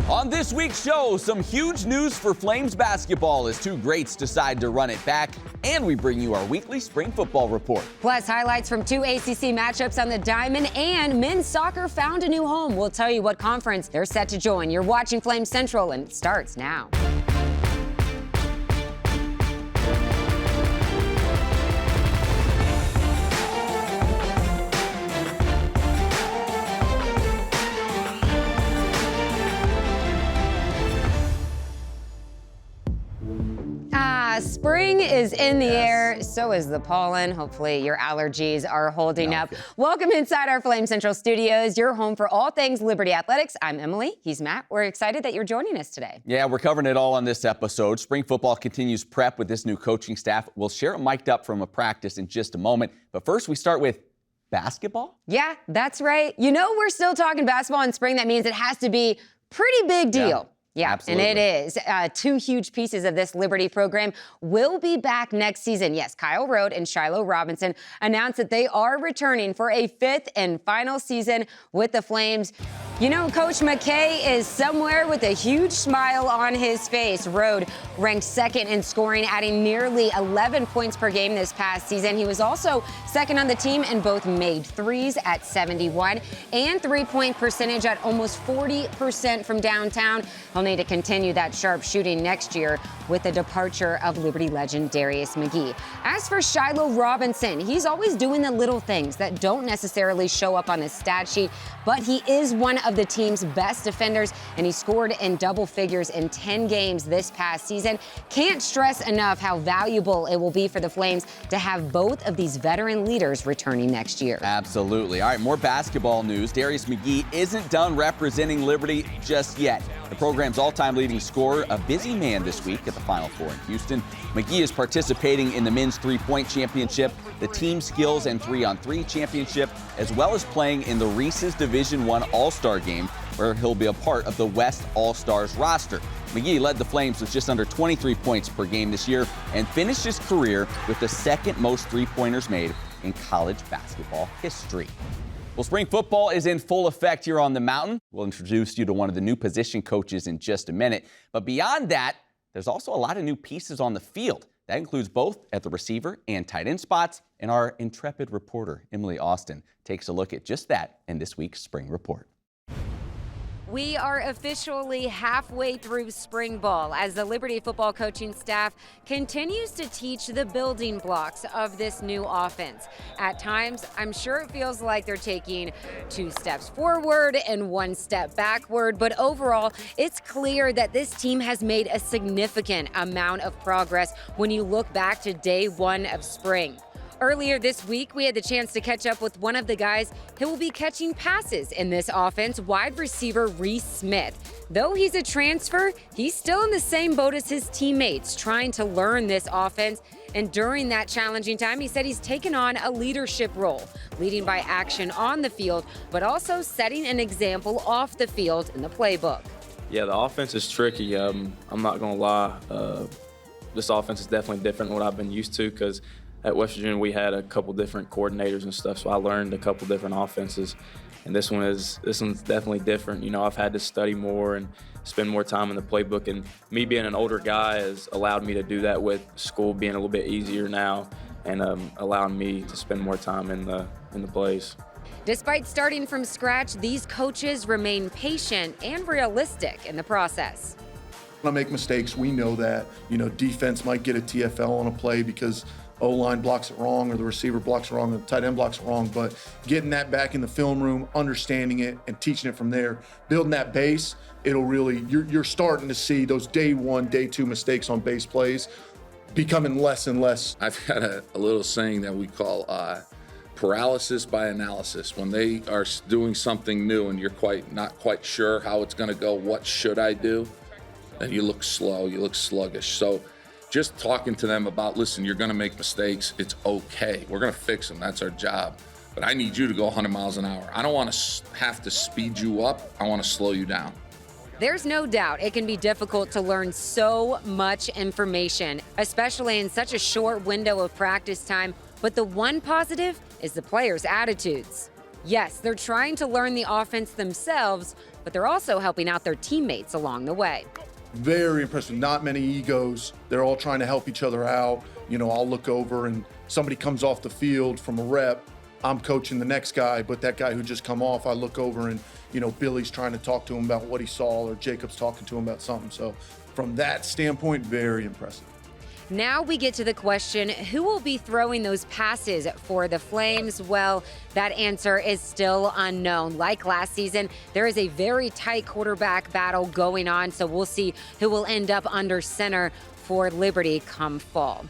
On this week's show, some huge news for Flames basketball as two greats decide to run it back, and we bring you our weekly spring football report. Plus, highlights from two ACC matchups on the Diamond, and men's soccer found a new home. We'll tell you what conference they're set to join. You're watching Flames Central, and it starts now. Spring is in the air, so is the pollen. Hopefully your allergies are holding up. Welcome inside our Flame Central studios, your home for all things Liberty Athletics. I'm Emily, he's Matt. We're excited that you're joining us today. Yeah, we're covering it all on this episode. Spring football continues prep with this new coaching staff. We'll share it mic'd up from a practice in just a moment. But first, we start with basketball? Yeah, that's right. You know, we're still talking basketball in spring. That means it has to be pretty big deal. Yeah, absolutely. And it is. Two huge pieces of this Liberty program will be back next season. Yes, Kyle Rode and Shiloh Robinson announced that they are returning for a fifth and final season with the Flames. You know, Coach McKay is somewhere with a huge smile on his face. Rode ranked second in scoring, adding nearly 11 points per game this past season. He was also second on the team in both made threes at 71 and three-point percentage at almost 40% from downtown. He'll need to continue that sharp shooting next year with the departure of Liberty legend Darius McGee. As for Shiloh Robinson, he's always doing the little things that don't necessarily show up on the stat sheet, but he is one of the team's best defenders, and he scored in double figures in 10 games this past season. Can't stress enough how valuable it will be for the Flames to have both of these veteran leaders returning next year. Absolutely. All right, more basketball news. Darius McGee isn't done representing Liberty just yet. The program's all-time leading scorer, a busy man this week at the Final Four in Houston. McGee is participating in the men's three-point championship, the team skills and 3-on-3 championship, as well as playing in the Reese's Division I All-Star game, where he'll be a part of the West All-Stars roster. McGee led the Flames with just under 23 points per game this year and finished his career with the second most three-pointers made in college basketball history. Well, spring football is in full effect here on the mountain. We'll introduce you to one of the new position coaches in just a minute. But beyond that, there's also a lot of new pieces on the field. That includes both at the receiver and tight end spots. And our intrepid reporter, Emily Austin, takes a look at just that in this week's Spring Report. We are officially halfway through spring ball as the Liberty football coaching staff continues to teach the building blocks of this new offense. At times, I'm sure it feels like they're taking 2 steps forward and 1 step backward, but overall, it's clear that this team has made a significant amount of progress when you look back to day 1 of spring. Earlier this week, we had the chance to catch up with one of the guys who will be catching passes in this offense, wide receiver Reese Smith. Though he's a transfer, he's still in the same boat as his teammates, trying to learn this offense. And during that challenging time, he said he's taken on a leadership role, leading by action on the field, but also setting an example off the field in the playbook. Yeah, the offense is tricky. I'm not going to lie. This offense is definitely different than what I've been used to because at West Virginia, we had a couple different coordinators and stuff, so I learned a couple different offenses. And this one's definitely different. You know, I've had to study more and spend more time in the playbook. And me being an older guy has allowed me to do that with school being a little bit easier now and allowing me to spend more time in the plays. Despite starting from scratch, these coaches remain patient and realistic in the process. When I make mistakes, we know that. You know, defense might get a TFL on a play because O-line blocks it wrong or the receiver blocks it wrong or the tight end blocks it wrong, but getting that back in the film room, understanding it and teaching it from there, building that base, it'll really, you're starting to see those day 1, day 2 mistakes on base plays becoming less and less. I've got a little saying that we call paralysis by analysis. When they are doing something new and you're not quite sure how it's gonna go, what should I do? And you look slow, you look sluggish. So just talking to them about, listen, you're gonna make mistakes, it's okay. We're gonna fix them, that's our job. But I need you to go 100 miles an hour. I don't wanna have to speed you up, I wanna slow you down. There's no doubt it can be difficult to learn so much information, especially in such a short window of practice time. But the one positive is the players' attitudes. Yes, they're trying to learn the offense themselves, but they're also helping out their teammates along the way. Very impressive. Not many egos. They're all trying to help each other out. You know, I'll look over and somebody comes off the field from a rep. I'm coaching the next guy, but that guy who just come off, I look over and, you know, Billy's trying to talk to him about what he saw, or Jacob's talking to him about something. So from that standpoint, very impressive. Now we get to the question, who will be throwing those passes for the Flames? Well, that answer is still unknown. Like last season, there is a very tight quarterback battle going on, so we'll see who will end up under center for Liberty come fall.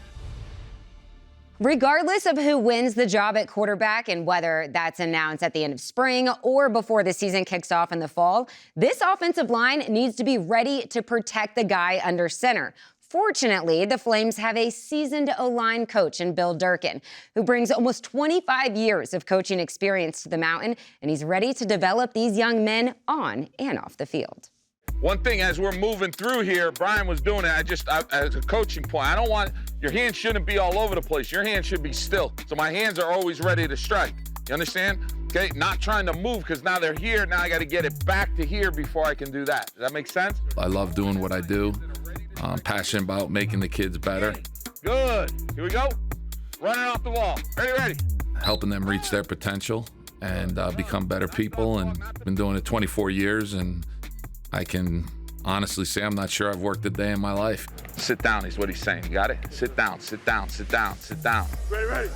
Regardless of who wins the job at quarterback and whether that's announced at the end of spring or before the season kicks off in the fall, this offensive line needs to be ready to protect the guy under center. Fortunately, the Flames have a seasoned O-line coach in Bill Durkin, who brings almost 25 years of coaching experience to the Mountain, and he's ready to develop these young men on and off the field. One thing as we're moving through here, Brian was doing it, as a coaching point, I don't want, your hands shouldn't be all over the place. Your hands should be still. So my hands are always ready to strike. You understand? Okay, not trying to move because now they're here. Now I got to get it back to here before I can do that. Does that make sense? I love doing what I do. I'm passionate about making the kids better. Good. Here we go. Running off the wall. Ready. Helping them reach their potential and become better people. And been doing it 24 years, and I can honestly say I'm not sure I've worked a day in my life. Sit down is what he's saying. You got it? Sit down, sit down, sit down, sit down. Ready.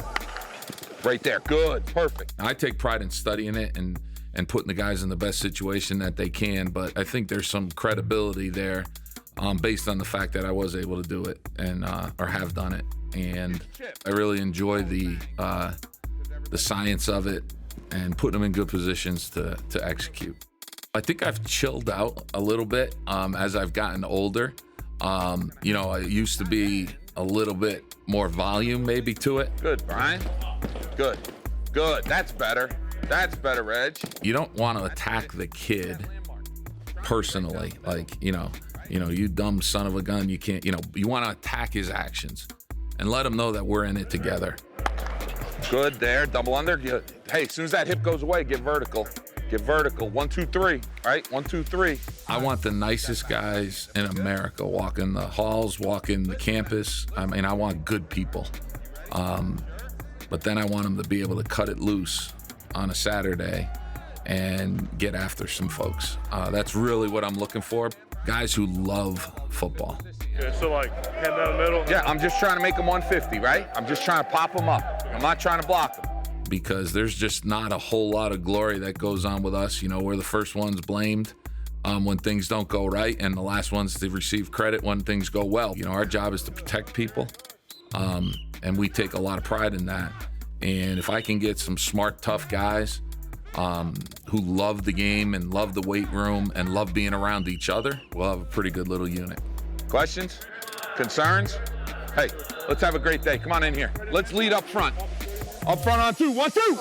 Right there. Good. Perfect. I take pride in studying it and putting the guys in the best situation that they can, but I think there's some credibility there based on the fact that I was able to do it and or have done it. And I really enjoy the science of it and putting them in good positions to execute. I think I've chilled out a little bit as I've gotten older. You know, I used to be a little bit more volume maybe to it. Good, Brian. Good. That's better. That's better, Reg. You don't want to attack the kid personally, like, you dumb son of a gun, you can't, you want to attack his actions and let him know that we're in it together. Good there, double under. Hey, as soon as that hip goes away, get vertical. Get vertical. 1, 2, 3. Right? 1, 2, 3. I want the nicest guys in America walking the halls, walking the campus. I mean, I want good people. But then I want them to be able to cut it loose on a Saturday and get after some folks. That's really what I'm looking for. Guys who love football. Yeah, so like hand down the middle. Yeah, I'm just trying to make them 150, right? I'm just trying to pop them up. I'm not trying to block them. Because there's just not a whole lot of glory that goes on with us. We're the first ones blamed when things don't go right, and the last ones to receive credit when things go well. Our job is to protect people, and we take a lot of pride in that. And if I can get some smart, tough guys who love the game and love the weight room and love being around each other, we'll have a pretty good little unit. Questions? Concerns? Hey, let's have a great day. Come on in here. Let's lead up front. Up front on 2. 1, 2.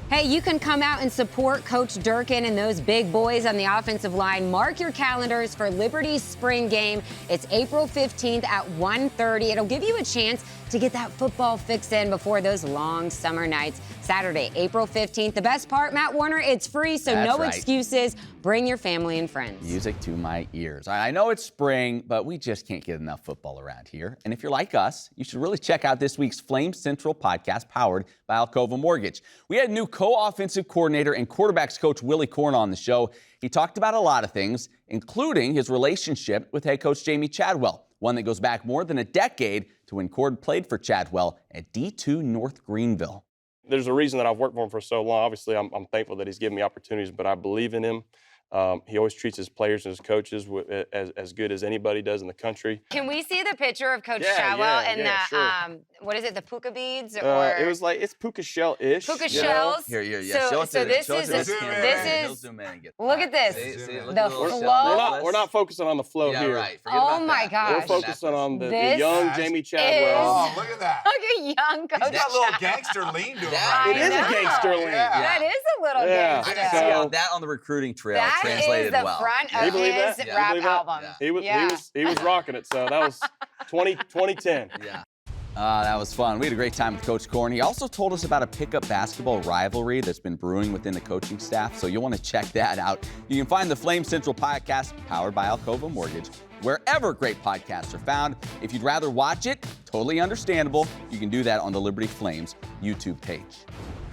Hey, you can come out and support Coach Durkin and those big boys on the offensive line. Mark your calendars for Liberty's spring game. It's April 15th at 1:30. It'll give you a chance to get that football fix in before those long summer nights. Saturday, April 15th. The best part, Matt Warner, it's free, so That's no right. excuses. Bring your family and friends. Music to my ears. I know it's spring, but we just can't get enough football around here. And if you're like us, you should really check out this week's Flame Central podcast powered by Alcova Mortgage. We had new co-offensive coordinator and quarterbacks coach Willie Korn on the show. He talked about a lot of things, including his relationship with head coach Jamie Chadwell, one that goes back more than a decade to when Cord played for Chadwell at D2 North Greenville. There's a reason that I've worked for him for so long. Obviously, I'm thankful that he's given me opportunities, but I believe in him. He always treats his players and his coaches as good as anybody does in the country. Can we see the picture of Coach Chadwell and the, sure. what is it, the puka beads? Or It was like, it's puka shell-ish. Puka shells. Here, So this is, look at this. The flow. We're not focusing on the flow here. Right. Oh my gosh. We're focusing on the This young Jamie Chadwell. Oh, look at that. Look at young Coach He's got a little Chadwell. gangster lean to him Yeah, right It is there. a gangster lean. Yeah. That is a little Yeah. gangster. I can see that on the recruiting trail That translated is the well. front Can you of believe his that? rap album. Yeah. He was rocking it. So that was 2010. Yeah. That was fun. We had a great time with Coach Corn. He also told us about a pickup basketball rivalry that's been brewing within the coaching staff, so you'll want to check that out. You can find the Flame Central podcast, powered by Alcova Mortgage, wherever great podcasts are found. If you'd rather watch it, totally understandable. You can do that on the Liberty Flames YouTube page.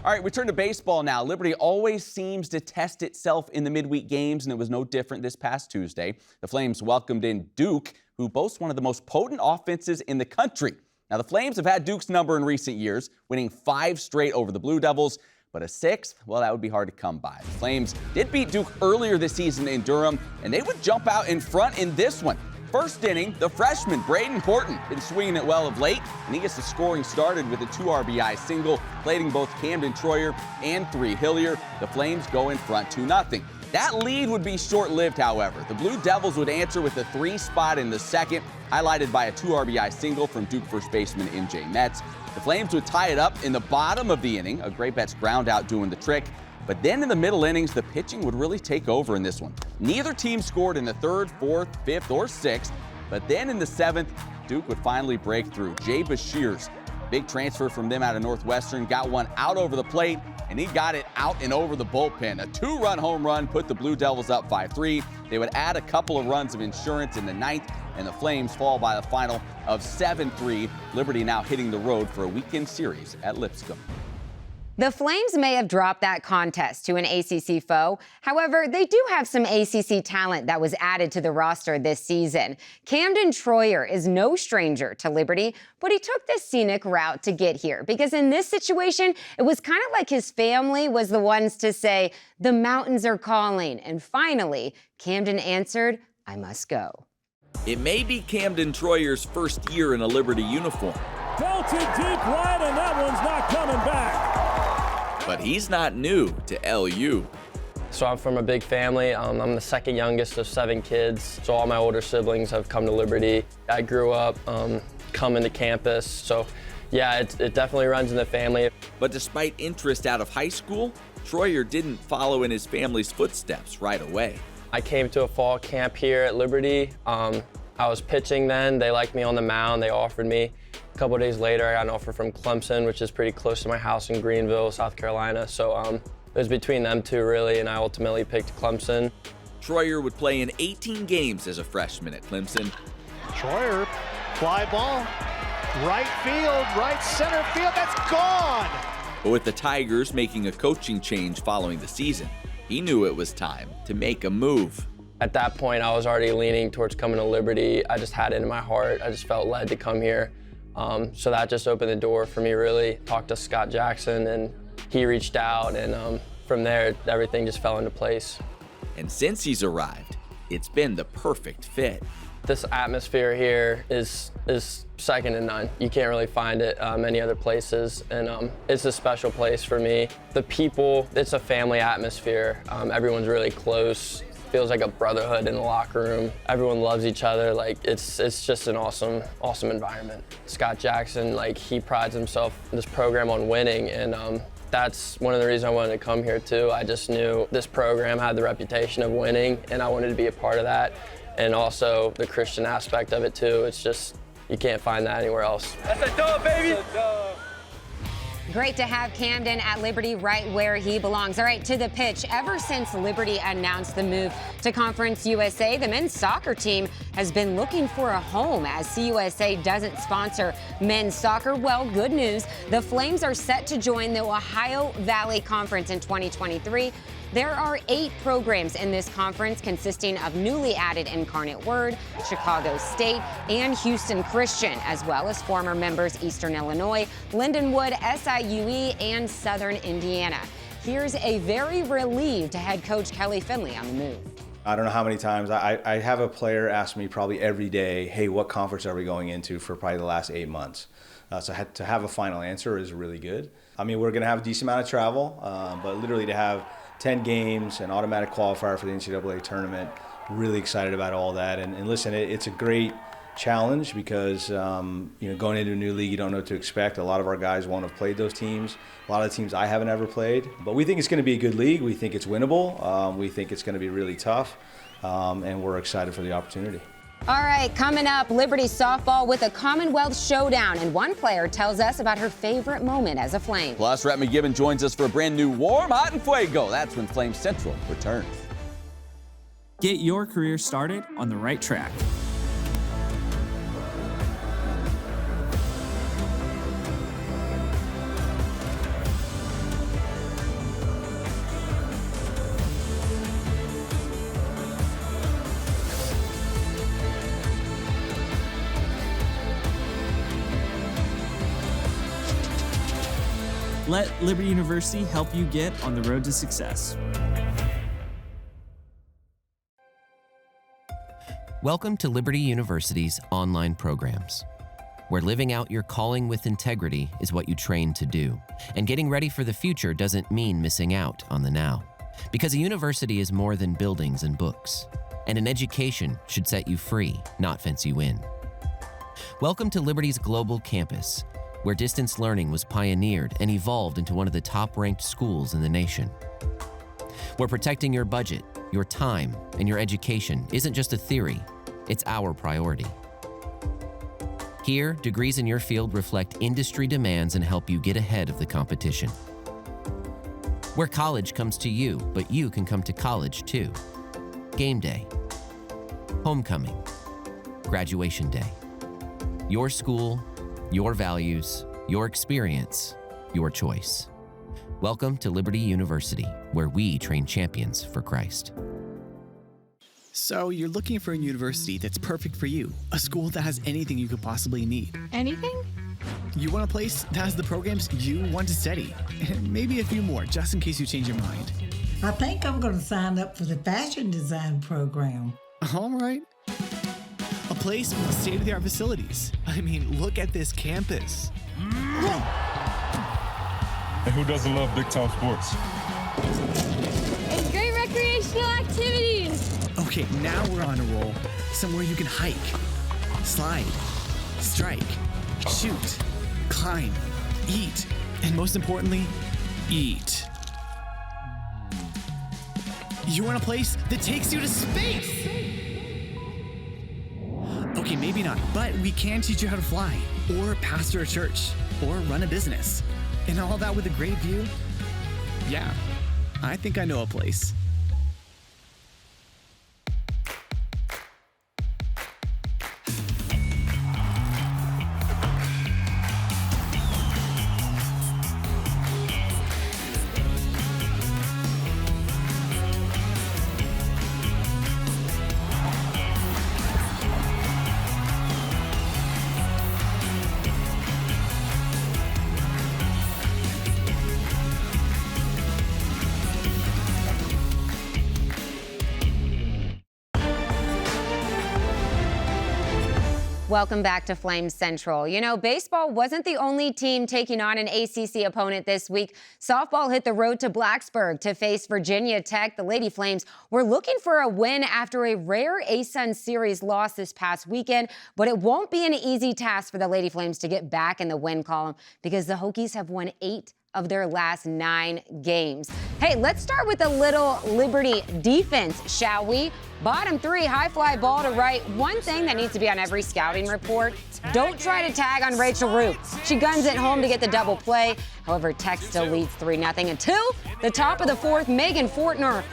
All right, we turn to baseball now. Liberty always seems to test itself in the midweek games, and it was no different this past Tuesday. The Flames welcomed in Duke, who boasts one of the most potent offenses in the country. Now, the Flames have had Duke's number in recent years, winning 5 straight over the Blue Devils, but a 6th, well, that would be hard to come by. The Flames did beat Duke earlier this season in Durham, and they would jump out in front in this one. First inning, the freshman, Braden Horton, been swinging it well of late, and he gets the scoring started with a 2 RBI single, plating both Camden Troyer and 3 Hillier. The Flames go in front 2-0. That lead would be short-lived, however. The Blue Devils would answer with a 3 spot in the second, highlighted by a 2 RBI single from Duke first baseman MJ Metz. The Flames would tie it up in the bottom of the inning, a Great Betts ground out doing the trick. But then in the middle innings, the pitching would really take over in this one. Neither team scored in the 3rd, 4th, 5th, or 6th. But then in the 7th, Duke would finally break through. Jay Bashirs, big transfer from them out of Northwestern, got one out over the plate, and he got it out and over the bullpen. A 2-run home run put the Blue Devils up 5-3. They would add a couple of runs of insurance in the 9th, and the Flames fall by the final of 7-3. Liberty now hitting the road for a weekend series at Lipscomb. The Flames may have dropped that contest to an ACC foe. However, they do have some ACC talent that was added to the roster this season. Camden Troyer is no stranger to Liberty, but he took this scenic route to get here because in this situation, it was kind of like his family was the ones to say, the mountains are calling. And finally, Camden answered, I must go. It may be Camden Troyer's first year in a Liberty uniform. Belted deep right, and that one's not coming back. But he's not new to LU. So I'm from a big family. I'm the second youngest of 7 kids. So all my older siblings have come to Liberty. I grew up coming to campus. So yeah, it definitely runs in the family. But despite interest out of high school, Troyer didn't follow in his family's footsteps right away. I came to a fall camp here at Liberty. I was pitching then. They liked me on the mound. They offered me. A couple days later, I got an offer from Clemson, which is pretty close to my house in Greenville, South Carolina. So it was between them two, really, and I ultimately picked Clemson. Troyer would play in 18 games as a freshman at Clemson. Troyer, fly ball, right field, right center field, that's gone! But with the Tigers making a coaching change following the season, he knew it was time to make a move. At that point, I was already leaning towards coming to Liberty. I just had it in my heart. I just felt led to come here. So that just opened the door for me, really. Talked to Scott Jackson, and he reached out, and from there, everything just fell into place. And since he's arrived, it's been the perfect fit. This atmosphere here is second to none. You can't really find it many other places, and it's a special place for me. The people, it's a family atmosphere. Everyone's really close. Feels like a brotherhood in the locker room. Everyone loves each other. Like it's just an awesome environment. Scott Jackson, like he prides himself in this program on winning, and that's one of the reasons I wanted to come here too. I just knew this program had the reputation of winning, and I wanted to be a part of that. And also the Christian aspect of it too. It's just, you can't find that anywhere else. That's a dub, baby! That's a dub. Great to have Camden at Liberty right where he belongs. All right, to the pitch. Ever since Liberty announced the move to Conference USA, the men's soccer team has been looking for a home as CUSA doesn't sponsor men's soccer. Well, good news. The Flames are set to join the Ohio Valley Conference in 2023. There are 8 programs in this conference consisting of newly added Incarnate Word, Chicago State, and Houston Christian, as well as former members Eastern Illinois, Lindenwood, SIUE, and Southern Indiana. Here's a very relieved head coach Kelly Finley on the move. I don't know how many times I have a player ask me probably every day, hey, what conference are we going into for probably the last 8 months? So to have a final answer is really good. I mean, we're going to have a decent amount of travel, but literally to have 10 games, an automatic qualifier for the NCAA tournament. Really excited about all that. And listen, it's a great challenge because going into a new league, you don't know what to expect. A lot of our guys won't have played those teams. A lot of the teams I haven't ever played. But we think it's going to be a good league. We think it's winnable. We think it's going to be really tough. And we're excited for the opportunity. All right, coming up, Liberty softball with a Commonwealth showdown, and one player tells us about her favorite moment as a Flame. Plus, Rhett McGibbon joins us for a brand new Warm, Hot, and Fuego. That's when Flame Central returns. Get your career started on the right track. Let Liberty University help you get on the road to success. Welcome to Liberty University's online programs, where living out your calling with integrity is what you train to do. And getting ready for the future doesn't mean missing out on the now. Because a university is more than buildings and books. And an education should set you free, not fence you in. Welcome to Liberty's global campus, where distance learning was pioneered and evolved into one of the top-ranked schools in the nation. Where protecting your budget, your time, and your education isn't just a theory, it's our priority. Here, degrees in your field reflect industry demands and help you get ahead of the competition. Where college comes to you, but you can come to college too. Game day, homecoming, graduation day. Your school, your values, your experience, your choice. Welcome to Liberty University, where we train champions for Christ. So you're looking for a university that's perfect for you, a school that has anything you could possibly need. Anything? You want a place that has the programs you want to study, and maybe a few more, just in case you change your mind. I think I'm going to sign up for the fashion design program. All right. A place with state-of-the-art facilities. I mean, look at this campus. And who doesn't love big-time sports? And great recreational activities. Okay, now we're on a roll. Somewhere you can hike, slide, strike, shoot, climb, eat, and most importantly, eat. You want a place that takes you to space? Okay, maybe not, but we can teach you how to fly, or pastor a church, or run a business. And all that with a great view? Yeah, I think I know a place. Welcome back to Flame Central. You know, baseball wasn't the only team taking on an ACC opponent this week. Softball hit the road to Blacksburg to face Virginia Tech. The Lady Flames were looking for a win after a rare ASUN series loss this past weekend, but it won't be an easy task for the Lady Flames to get back in the win column because the Hokies have won 8 of their last 9 games. Hey, let's start with a little Liberty defense, shall we? Bottom 3, high fly ball to right. One thing that needs to be on every scouting report, don't try to tag on Rachel Root. She guns it home to get the double play. However, Tech still leads 3-0 until the top of the 4th. Megan Fortner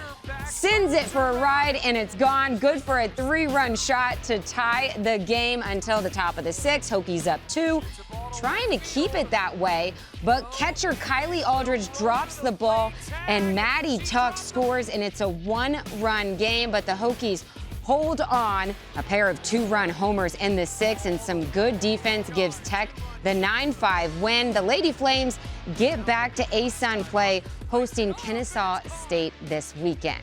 sends it for a ride, and it's gone. Good for a 3-run shot to tie the game until the top of the 6th. Hokies up 2, trying to keep it that way, but catcher Kylie Aldridge drops the ball, and Maddie Tuck scores, and it's a 1-run game, but the Hokies hold on. A pair of 2-run homers in the 6th, and some good defense gives Tech the 9-5 win. The Lady Flames get back to ASUN play, hosting Kennesaw State this weekend.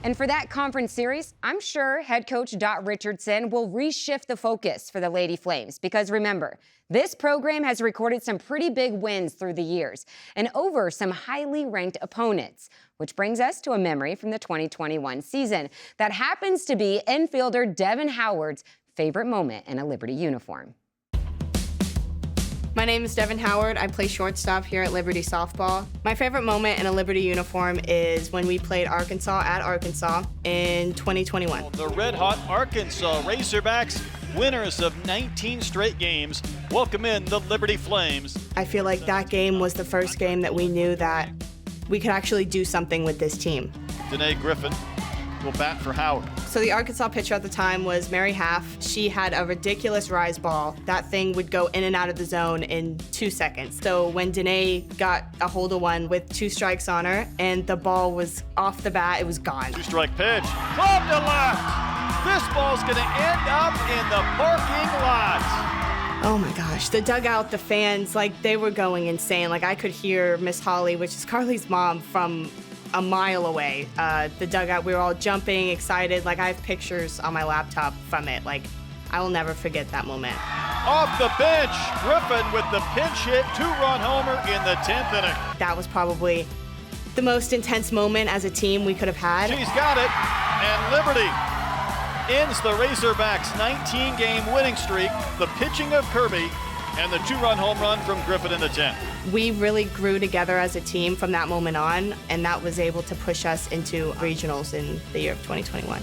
And for that conference series, I'm sure head coach Dot Richardson will reshift the focus for the Lady Flames because remember, this program has recorded some pretty big wins through the years and over some highly ranked opponents, which brings us to a memory from the 2021 season that happens to be infielder Devin Howard's favorite moment in a Liberty uniform. My name is Devin Howard. I play shortstop here at Liberty Softball. My favorite moment in a Liberty uniform is when we played Arkansas at Arkansas in 2021. The red-hot Arkansas Razorbacks, winners of 19 straight games, welcome in the Liberty Flames. I feel like that game was the first game that we knew that we could actually do something with this team. Danae Griffin will bat for Howard. So the Arkansas pitcher at the time was Mary Half. She had a ridiculous rise ball. That thing would go in and out of the zone in 2 seconds. So when Danae got a hold of one with 2 strikes on her and the ball was off the bat, it was gone. 2-strike pitch, club to left. This ball's gonna end up in the parking lot. Oh my gosh, the dugout, the fans, like they were going insane. Like I could hear Miss Holly, which is Carly's mom, from a mile away. The dugout, we were all jumping, excited. Like I have pictures on my laptop from it. Like I will never forget that moment. Off the bench, Griffin with the pinch hit 2-run homer in the 10th inning. That was probably the most intense moment as a team we could have had. She's got it, and Liberty ends the Razorbacks' 19-game winning streak, the pitching of Kirby, and the 2-run home run from Griffin in the 10th. We really grew together as a team from that moment on, and that was able to push us into regionals in the year of 2021.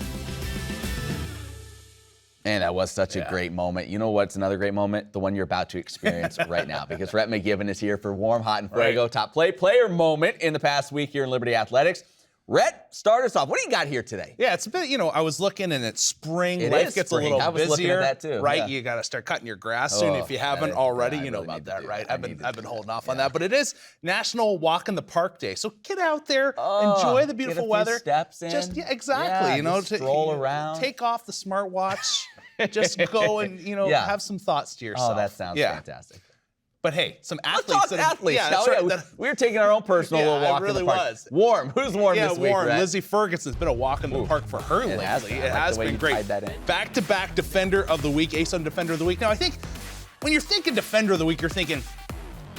And that was such a great moment. You know what's another great moment? The one you're about to experience right now, because Rhett McGiven is here for Warm, Hot, and Fuego Top Player moment in the past week here in Liberty Athletics. Rhett, start us off. What do you got here today? Yeah, it's a bit, I was looking and it's spring. Life gets spring. a little I was busier, looking at that too. right? Yeah. You got to start cutting your grass soon if you haven't already. You know about that, right? I've been holding off on that, but it is National Walk in the Park Day, so get out there, enjoy the beautiful weather. Steps in. Just exactly. Just stroll around. Take off the smartwatch. Just go and have some thoughts to yourself. Oh, that sounds fantastic. But hey, some athletes. Let's talk athletes. We were taking our own personal little walk in the park. Warm. Who's warm this week, Warm. Rhett? Lizzie Ferguson's been a walk in the park for her lately. It has been great. Back-to-back Defender of the Week, ASUN Defender of the Week. Now, I think when you're thinking Defender of the Week, you're thinking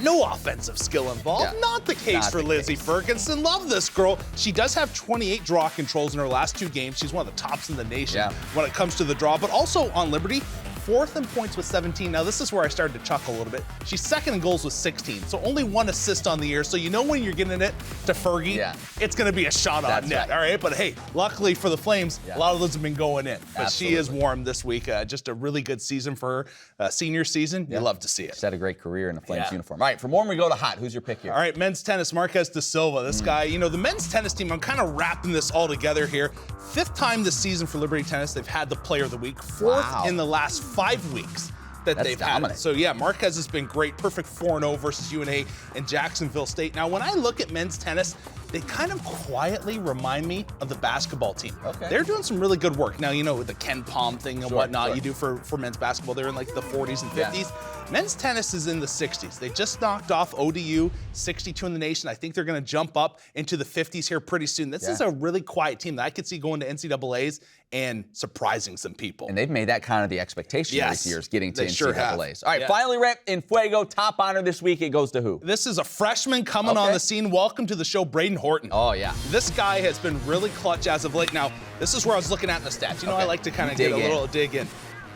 no offensive skill involved. Yeah. Not the case for Lizzie Ferguson. Love this girl. She does have 28 draw controls in her last 2 games. She's one of the tops in the nation when it comes to the draw, but also on Liberty, 4th in points with 17. Now, this is where I started to chuckle a little bit. She's 2nd in goals with 16, so only 1 assist on the year. So you know when you're getting it to Fergie, it's going to be a shot on net, all right? But hey, luckily for the Flames, a lot of those have been going in. But she is warm this week. Just a really good season for her. Senior season, you love to see it. She's had a great career in a Flames uniform. All right, from warm we go to hot. Who's your pick here? All right, men's tennis, Marquez de Silva. This guy, the men's tennis team, I'm kind of wrapping this all together here. 5th time this season for Liberty Tennis, they've had the Player of the Week. 4th in the last 5 weeks that they've had. So yeah, Marquez has been great. Perfect 4-0 versus UNA and Jacksonville State. Now, when I look at men's tennis, they kind of quietly remind me of the basketball team. They're doing some really good work. Now, with the Ken Palm thing and whatnot you do for men's basketball, they're in like the 40s and 50s. Men's tennis is in the 60s. They just knocked off ODU, 62 in the nation. I think they're going to jump up into the 50s here pretty soon. This is a really quiet team that I could see going to NCAAs and surprising some people. And they've made that kind of the expectation in recent years, getting to NCAAs. All right, Yeah. finally, Rhett, in Fuego, top honor this week, it goes to who? This is a freshman coming on the scene. Welcome to the show, Braden Horton. Oh, yeah. This guy has been really clutch as of late. Now, this is where I was looking at the stats. I like to kind of get a little dig in.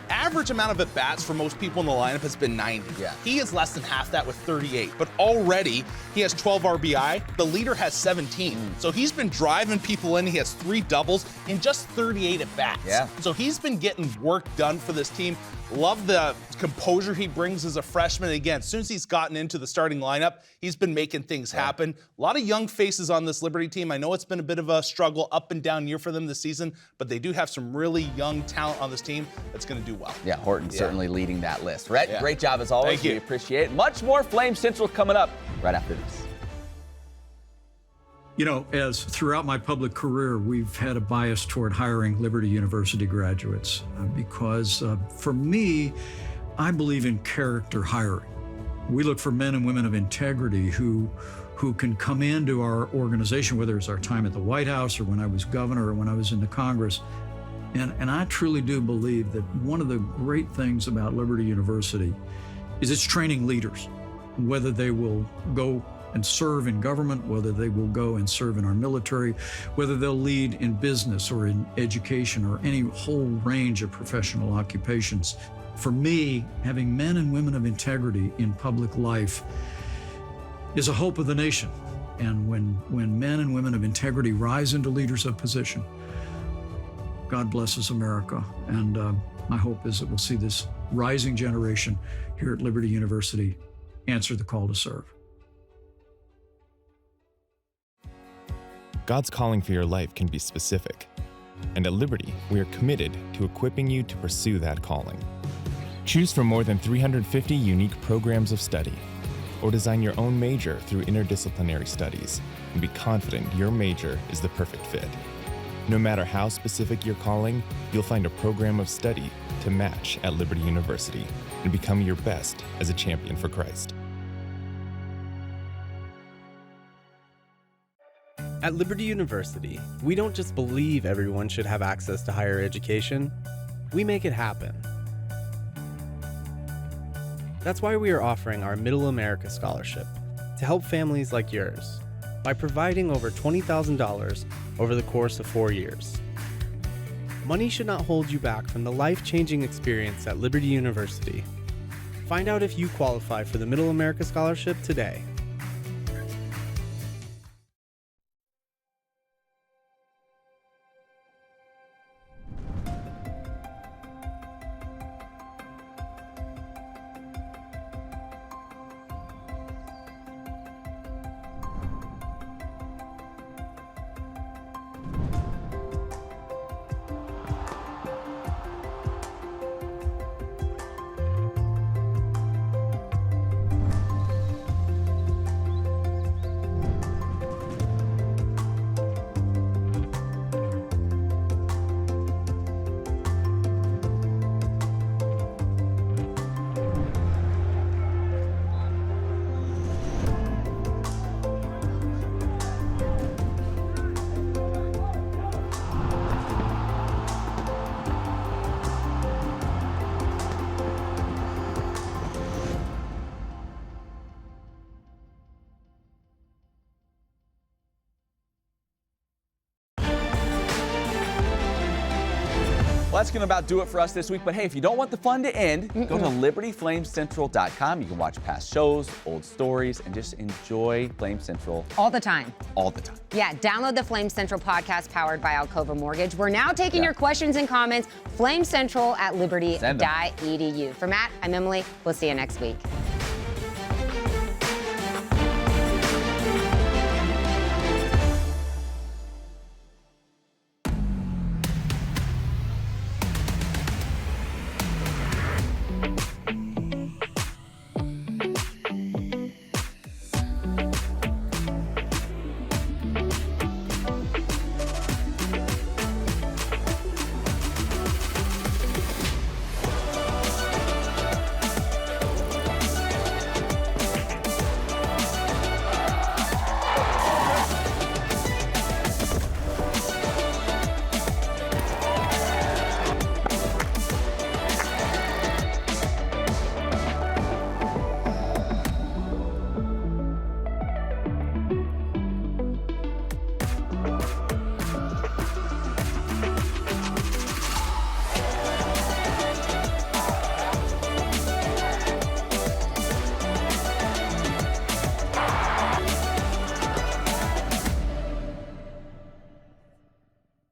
Average amount of at-bats for most people in the lineup has been 90. He is less than half that with 38, but already he has 12 RBI. The leader has 17. So he's been driving people in. He has 3 doubles in just 38 at-bats. So he's been getting work done for this team. Love the composure he brings as a freshman. Again, as soon as he's gotten into the starting lineup, he's been making things happen. A lot of young faces on this Liberty team. I know it's been a bit of a struggle, up and down year for them this season, but they do have some really young talent on this team that's going to do well. Yeah, Horton certainly leading that list. Rhett, great job as always. Thank you. We appreciate it. Much more Flame Central coming up right after this. As throughout my public career, we've had a bias toward hiring Liberty University graduates because for me, I believe in character hiring. We look for men and women of integrity who can come into our organization, whether it's our time at the White House or when I was governor or when I was in the Congress. And I truly do believe that one of the great things about Liberty University is it's training leaders, whether they will go and serve in government, whether they will go and serve in our military, whether they'll lead in business or in education or any whole range of professional occupations. For me, having men and women of integrity in public life is a hope of the nation. And when men and women of integrity rise into leaders of position, God blesses America. And my hope is that we'll see this rising generation here at Liberty University answer the call to serve. God's calling for your life can be specific. And at Liberty, we are committed to equipping you to pursue that calling. Choose from more than 350 unique programs of study, or design your own major through interdisciplinary studies, and be confident your major is the perfect fit. No matter how specific your calling, you'll find a program of study to match at Liberty University and become your best as a champion for Christ. At Liberty University, we don't just believe everyone should have access to higher education, we make it happen. That's why we are offering our Middle America Scholarship to help families like yours by providing over $20,000 over the course of 4 years. Money should not hold you back from the life-changing experience at Liberty University. Find out if you qualify for the Middle America Scholarship today. Well, that's going to about do it for us this week. But hey, if you don't want the fun to end, go to libertyflamecentral.com. You can watch past shows, old stories, and just enjoy Flame Central. All the time. All the time. Yeah, download the Flame Central podcast powered by Alcova Mortgage. We're now taking your questions and comments. FlameCentral@liberty.edu. For Matt, I'm Emily. We'll see you next week.